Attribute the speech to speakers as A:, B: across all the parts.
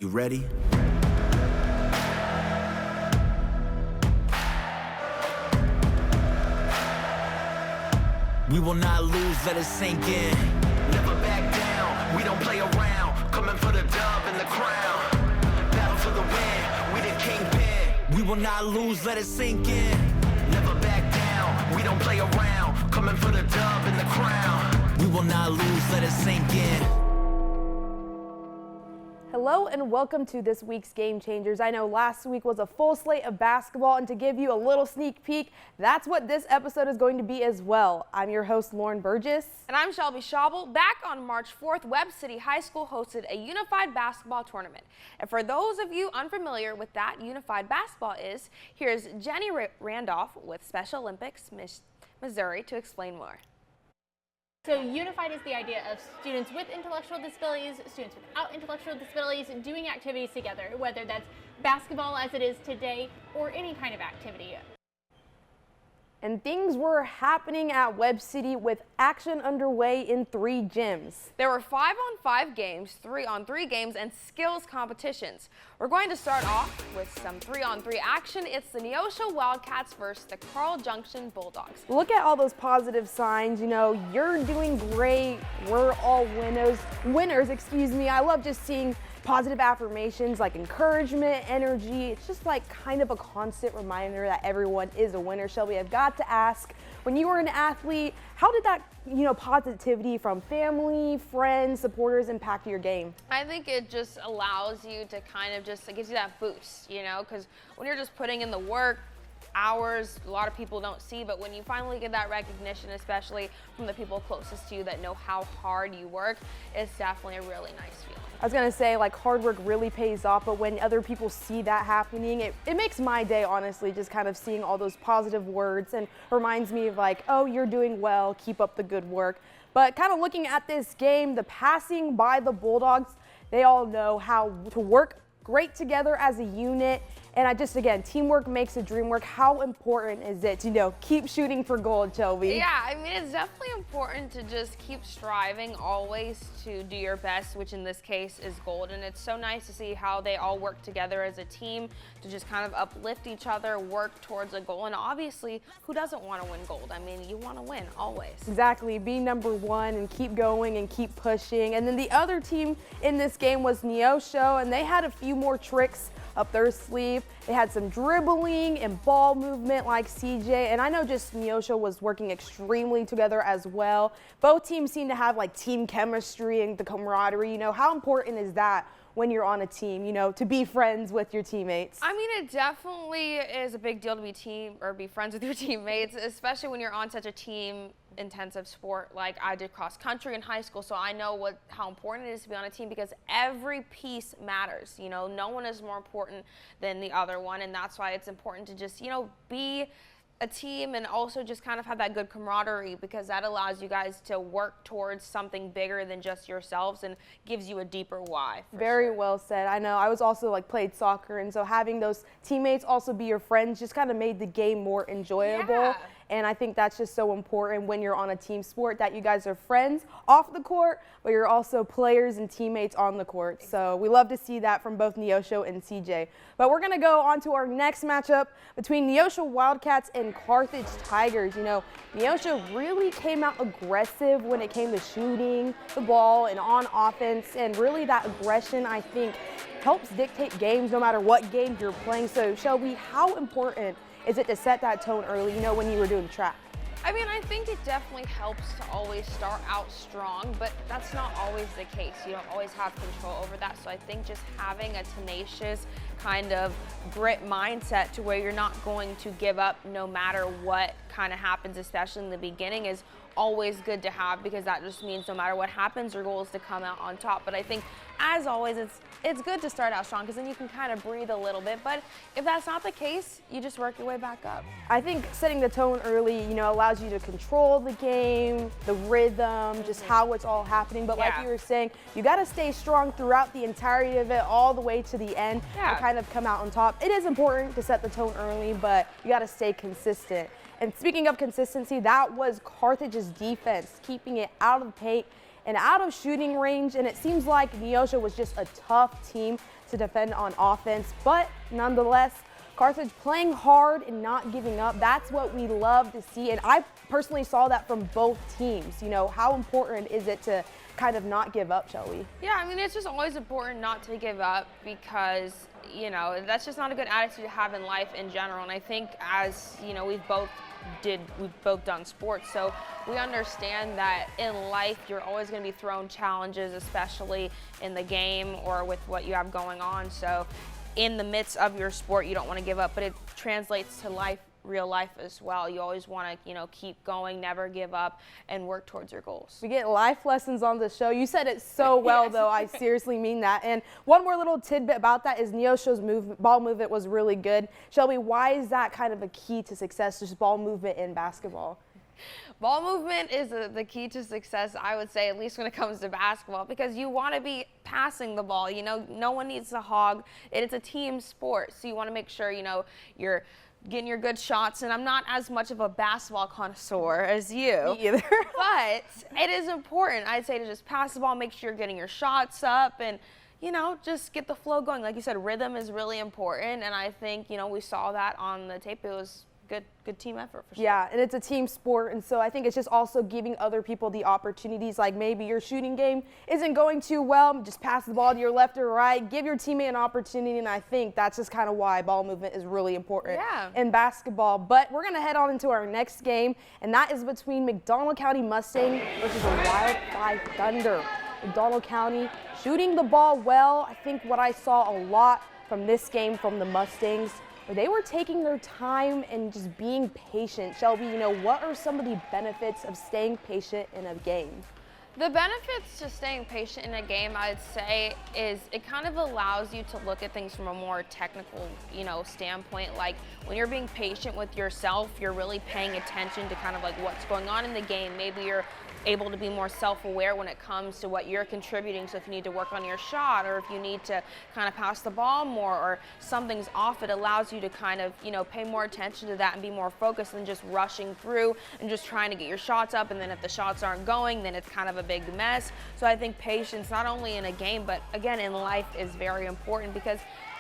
A: You ready? We will not lose, let it sink in. Never back down, we don't play around. Coming for the dub and the crown. Battle for the win, we the kingpin. We will not lose, let it sink in. Never back down, we don't play around. Coming for the dub and the crown. We will not lose, let it sink in.
B: Hello and welcome to this week's Game Changers. I know last week was a full slate of basketball, and to give you a little sneak peek, that's what this episode is going to be as well. I'm your host, Lauren Burgess.
C: And I'm Shelby Schaubel. Back on March 4th, Webb City High School hosted a unified basketball tournament. And for those of you unfamiliar with that unified basketball is, here's Jenny Randolph with Special Olympics Missouri to explain more.
D: So unified is the idea of students with intellectual disabilities, students without intellectual disabilities, doing activities together, whether that's basketball as it is today or any kind of activity.
B: And things were happening at Webb City with action underway in 3 gyms.
C: There were 5-on-5 games, 3-on-3 games, and skills competitions. We're going to start off with some 3-on-3 action. It's the Neosho Wildcats versus the Carl Junction Bulldogs.
B: Look at all those positive signs. You know, you're doing great. We're all winners. I love just seeing positive affirmations like encouragement, energy. It's just like kind of a constant reminder that everyone is a winner. Shelby, I've got to ask, when you were an athlete, how did that, positivity from family, friends, supporters impact your game?
C: I think it just allows you to kind of it gives you that boost, because when you're just putting in the work, hours, a lot of people don't see, but when you finally get that recognition, especially from the people closest to you that know how hard you work, it's definitely a really nice feeling.
B: I was gonna say, like, hard work really pays off, but when other people see that happening, it makes my day, honestly, just kind of seeing all those positive words, and reminds me of like, oh, you're doing well, keep up the good work. But kind of looking at this game, the passing by the Bulldogs, they all know how to work great together as a unit. And again, teamwork makes the dream work. How important is it to, keep shooting for gold, Shelby?
C: Yeah, it's definitely important to just keep striving always to do your best, which in this case is gold. And it's so nice to see how they all work together as a team to just kind of uplift each other, work towards a goal. And obviously, who doesn't want to win gold? You want to win always.
B: Exactly, be number one and keep going and keep pushing. And then the other team in this game was Neosho, and they had a few more tricks up their sleeve. They had some dribbling and ball movement like CJ, and I know just Neosho was working extremely together as well. Both teams seem to have like team chemistry and the camaraderie. How important is that when you're on a team, to be friends with your teammates?
C: It definitely is a big deal to be friends with your teammates, especially when you're on such a team intensive sport like I did cross country in high school, so I know how important it is to be on a team because every piece matters. No one is more important than the other one, and that's why it's important to just be a team and also just kind of have that good camaraderie, because that allows you guys to work towards something bigger than just yourselves and gives you a deeper why.
B: Very well said. I know I was also played soccer, and so having those teammates also be your friends just kind of made the game more enjoyable.
C: Yeah.
B: And I think that's just so important when you're on a team sport, that you guys are friends off the court, but you're also players and teammates on the court. So we love to see that from both Neosho and CJ. But we're going to go on to our next matchup between Neosho Wildcats and Carthage Tigers. Neosho really came out aggressive when it came to shooting the ball and on offense, and really that aggression, I think, helps dictate games no matter what game you're playing. So Shelby, how important is it to set that tone early, when you were doing track?
C: I think it definitely helps to always start out strong, but that's not always the case. You don't always have control over that. So I think just having a tenacious kind of grit mindset to where you're not going to give up no matter what kind of happens, especially in the beginning, is always good to have, because that just means no matter what happens, your goal is to come out on top. But I think, as always, it's good to start out strong, because then you can kind of breathe a little bit. But if that's not the case, you just work your way back up.
B: I think setting the tone early, allows you to control the game, the rhythm, just how it's all happening. But like you were saying, you got to stay strong throughout the entirety of it, all the way to the end, and kind of come out on top. It is important to set the tone early, but you got to stay consistent. And speaking of consistency, that was Carthage's defense, keeping it out of the paint and out of shooting range. And it seems like Neosho was just a tough team to defend on offense, but nonetheless, Carthage playing hard and not giving up. That's what we love to see. And I personally saw that from both teams. You know, how important is it to kind of not give up, Shelby?
C: Yeah, I mean, it's just always important not to give up because, you know, that's just not a good attitude to have in life in general. And I think as, you know, we've both done sports, so we understand that in life you're always going to be thrown challenges, especially in the game or with what you have going on. So in the midst of your sport, you don't want to give up, but it translates to life, real life as well. You always want to, you know, keep going, never give up, and work towards your goals.
B: We get life lessons on the show. You said it so well, though. I seriously mean that. And one more little tidbit about that is Neosho's ball movement was really good. Shelby, why is that kind of a key to success, just ball movement in basketball?
C: Ball movement is the key to success, I would say, at least when it comes to basketball, because you want to be passing the ball. You know, no one needs to hog. It's a team sport, so you want to make sure, you know, you're getting your good shots. And I'm not as much of a basketball connoisseur as you.
B: Me either.
C: But it is important, I'd say, to just pass the ball, make sure you're getting your shots up, and, you know, just get the flow going. Like you said, rhythm is really important, and I think, you know, we saw that on the tape. It was good team effort for sure.
B: Yeah, and it's a team sport, and so I think it's just also giving other people the opportunities. Like maybe your shooting game isn't going too well, just pass the ball to your left or right, give your teammate an opportunity, and I think that's just kind of why ball movement is really important in basketball. But we're going to head on into our next game, and that is between McDonald County Mustang versus the Wildfly Thunder. McDonald County shooting the ball well. I think what I saw a lot from this game from the Mustangs, they were taking their time and just being patient. Shelby, you know, what are some of the benefits of staying patient in a game?
C: The benefits to staying patient in a game, I'd say, is it kind of allows you to look at things from a more technical, you know, standpoint. Like when you're being patient with yourself, you're really paying attention to kind of like what's going on in the game. Maybe you're able to be more self-aware when it comes to what you're contributing. So if you need to work on your shot, or if you need to kind of pass the ball more, or something's off, it allows you to kind of, you know, pay more attention to that and be more focused than just rushing through and just trying to get your shots up. And then if the shots aren't going, then it's kind of a big mess. So I think patience, not only in a game, but again in life, is very important because,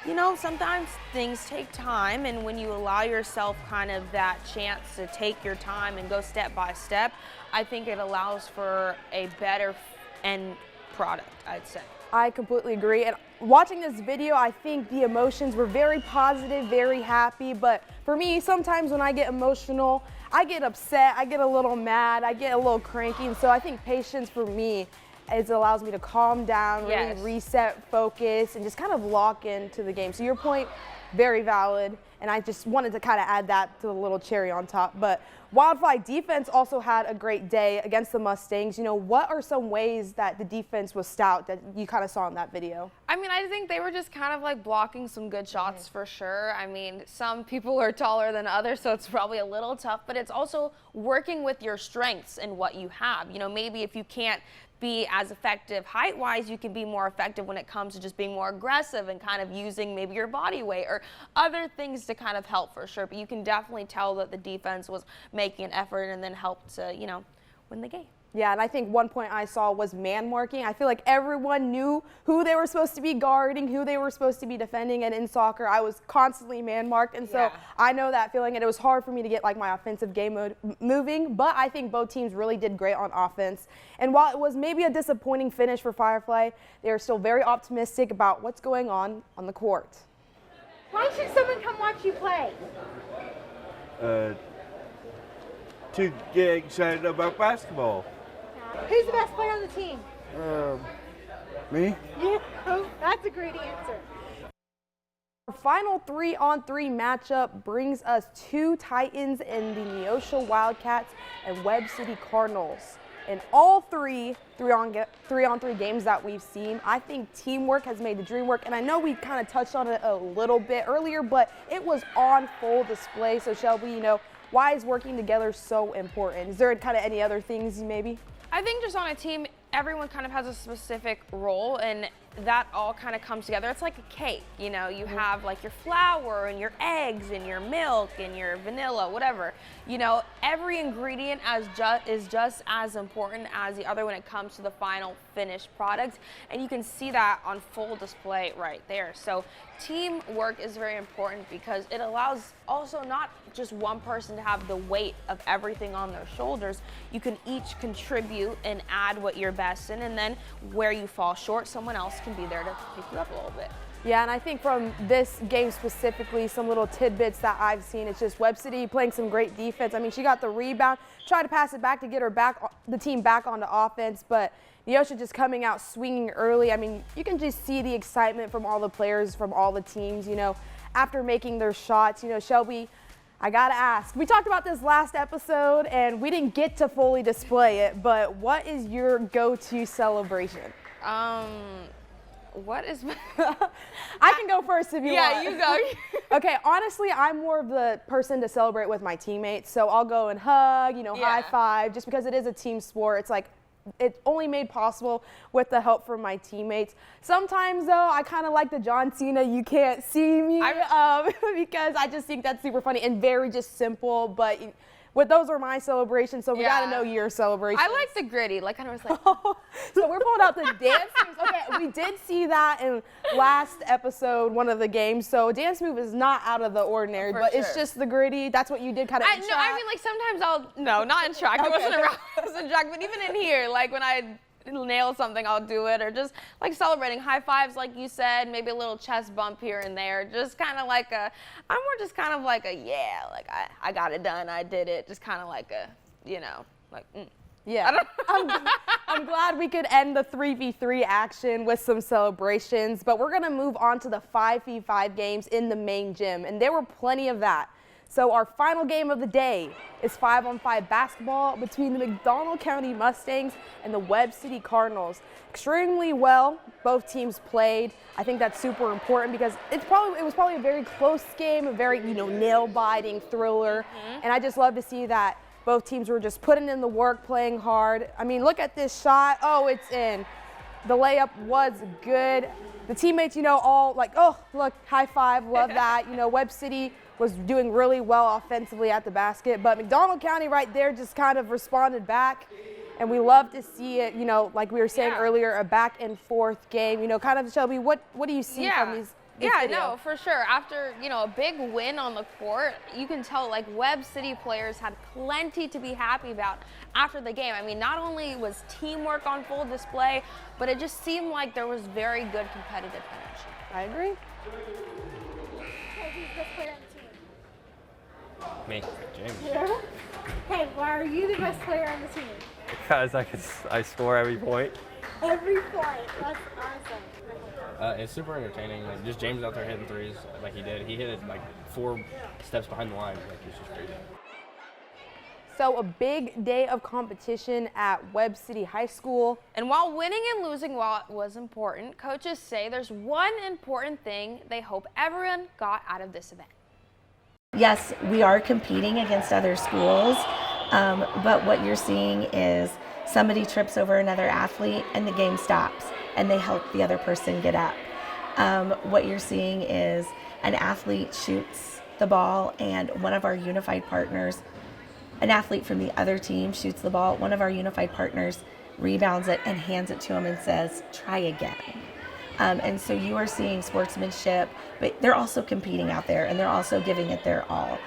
C: you know, sometimes things take time, and when you allow yourself kind of that chance to take your time and go step by step, I think it allows for a better end product, I'd say.
B: I completely agree. And watching this video, I think the emotions were very positive, very happy. But for me, sometimes when I get emotional, I get upset, I get a little mad, I get a little cranky. And so I think patience for me, it allows me to calm down, really reset, focus, and just kind of lock into the game. So your point, very valid. And I just wanted to kind of add that to the little cherry on top. But Wildfly defense also had a great day against the Mustangs. You know, what are some ways that the defense was stout that you kind of saw in that video?
C: I mean, I think they were just kind of like blocking some good shots for sure. I mean, some people are taller than others, so it's probably a little tough, but it's also working with your strengths and what you have. You know, maybe if you can't be as effective height-wise, you can be more effective when it comes to just being more aggressive and kind of using maybe your body weight or other things to kind of help for sure. But you can definitely tell that the defense was making an effort and then helped to, you know, win the game.
B: Yeah, and I think one point I saw was man marking. I feel like everyone knew who they were supposed to be guarding, who they were supposed to be defending, and in soccer, I was constantly man marked, and so I know that feeling, and it was hard for me to get like my offensive game mode moving, but I think both teams really did great on offense. And while it was maybe a disappointing finish for Firefly, they are still very optimistic about what's going on the court.
E: Why should someone come watch you play?
F: To get excited about basketball.
E: Who's the best player on the team?
F: Me?
E: Yeah, that's a great answer.
B: Our final 3-on-3 matchup brings us two Titans in the Neosho Wildcats and Webb City Cardinals. In all three 3-on-3 games that we've seen, I think teamwork has made the dream work. And I know we kind of touched on it a little bit earlier, but it was on full display. So Shelby, you know, why is working together so important? Is there kind of any other things maybe?
C: I think just on a team, everyone kind of has a specific role, and that all kind of comes together. It's like a cake, you know, you have like your flour and your eggs and your milk and your vanilla, whatever. You know, every ingredient is just as important as the other when it comes to the final finished product. And you can see that on full display right there. So teamwork is very important because it allows also not just one person to have the weight of everything on their shoulders. You can each contribute and add what you're best in, and then where you fall short, someone else can be there to pick you up a little bit.
B: Yeah, and I think from this game specifically, some little tidbits that I've seen, it's just Webb City playing some great defense. I mean, she got the rebound, tried to pass it back to get the team back onto offense, but Neosho just coming out swinging early. I mean, you can just see the excitement from all the players, from all the teams, you know, after making their shots. You know, Shelby, I gotta ask, we talked about this last episode and we didn't get to fully display it, but what is your go-to celebration?
C: What is
B: I can go first if you want.
C: Yeah, you go.
B: Okay, honestly, I'm more of the person to celebrate with my teammates, so I'll go and hug, you know, high five, just because it is a team sport. It's like, it's only made possible with the help from my teammates. Sometimes, though, I kind of like the John Cena, you can't see me, because I just think that's super funny and very just simple, but those are my celebrations, so we got to know your celebrations.
C: I like the gritty, like kind of like.
B: So we're pulling out the dance moves. Okay, we did see that in last episode, one of the games. So a dance move is not out of the ordinary, but it's just the gritty. That's what you did kind of in
C: No,
B: track.
C: I mean, like sometimes no, not in track. It wasn't around, it was in track, but even in here, like when I nail something, I'll do it, or just like celebrating high fives, like you said, maybe a little chest bump here and there, just kind of like I'm more just kind of like like I got it done, I did it, just kind of like you know, like,
B: Yeah, I'm glad we could end the 3v3 action with some celebrations, but we're gonna move on to the 5v5 games in the main gym, and there were plenty of that. So our final game of the day is 5-on-5 basketball between the McDonald County Mustangs and the Webb City Cardinals. Extremely well, both teams played. I think that's super important because it was probably a very close game, a very, you know, nail-biting thriller. And I just love to see that both teams were just putting in the work, playing hard. I mean, look at this shot. Oh, it's in. The layup was good. The teammates, you know, all like, oh, look, high five, love that. You know, Webb City was doing really well offensively at the basket, but McDonald County right there just kind of responded back, and we love to see it, you know, like we were saying earlier, a back and forth game, you know, kind of. Shelby, what do you see from these
C: Yeah,
B: video?
C: no, for sure. After, you know, a big win on the court, you can tell like Webb City players had plenty to be happy about after the game. I mean, not only was teamwork on full display, but it just seemed like there was very good competitive energy.
B: I agree.
E: Hey, who's the best player on the team?
G: Me, James.
E: Yeah. Hey, why are you the best player on the team?
G: Because I score every point.
E: Every point. That's awesome.
G: It's super entertaining. Like just James out there hitting threes like he did. He hit it like 4 steps behind the line. Like it's just crazy.
B: So a big day of competition at Webb City High School.
C: And while winning and losing was important, coaches say there's one important thing they hope everyone got out of this event.
H: Yes, we are competing against other schools, but what you're seeing is somebody trips over another athlete and the game stops and they help the other person get up. What you're seeing is an athlete shoots the ball and one of our unified partners, an athlete from the other team shoots the ball, one of our unified partners rebounds it and hands it to him and says, try again. And so you are seeing sportsmanship, but they're also competing out there and they're also giving it their all.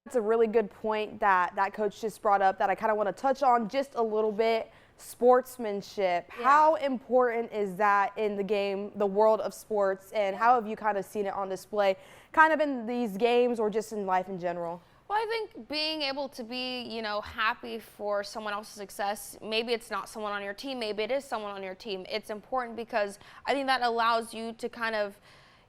B: It's a really good point that coach just brought up that I kind of want to touch on just a little bit. Sportsmanship. Yeah. How important is that in the game, the world of sports, and how have you kind of seen it on display kind of in these games or just in life in general?
C: Well, I think being able to be, you know, happy for someone else's success, maybe it's not someone on your team, maybe it is someone on your team. It's important because I think that allows you to kind of,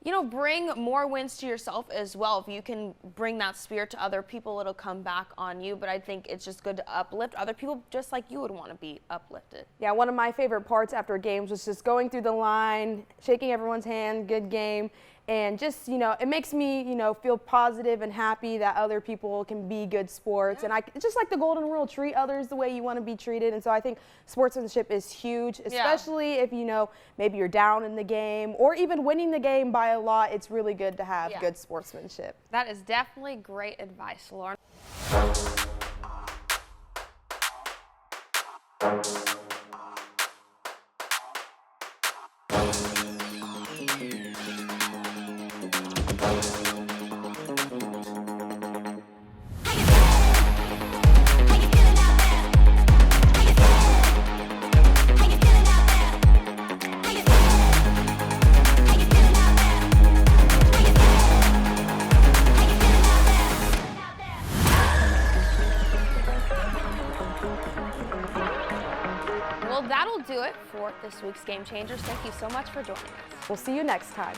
C: you know, bring more wins to yourself as well. If you can bring that spirit to other people, it'll come back on you. But I think it's just good to uplift other people just like you would want to be uplifted.
B: Yeah, one of my favorite parts after games was just going through the line, shaking everyone's hand, good game. And just, it makes me, feel positive and happy that other people can be good sports. And it's just like the golden rule, treat others the way you want to be treated. And so I think sportsmanship is huge, especially if, maybe you're down in the game or even winning the game by a lot. It's really good to have good sportsmanship.
C: That is definitely great advice, Lauren. Well, that'll do it for this week's Game Changers. Thank you so much for joining us.
B: We'll see you next time.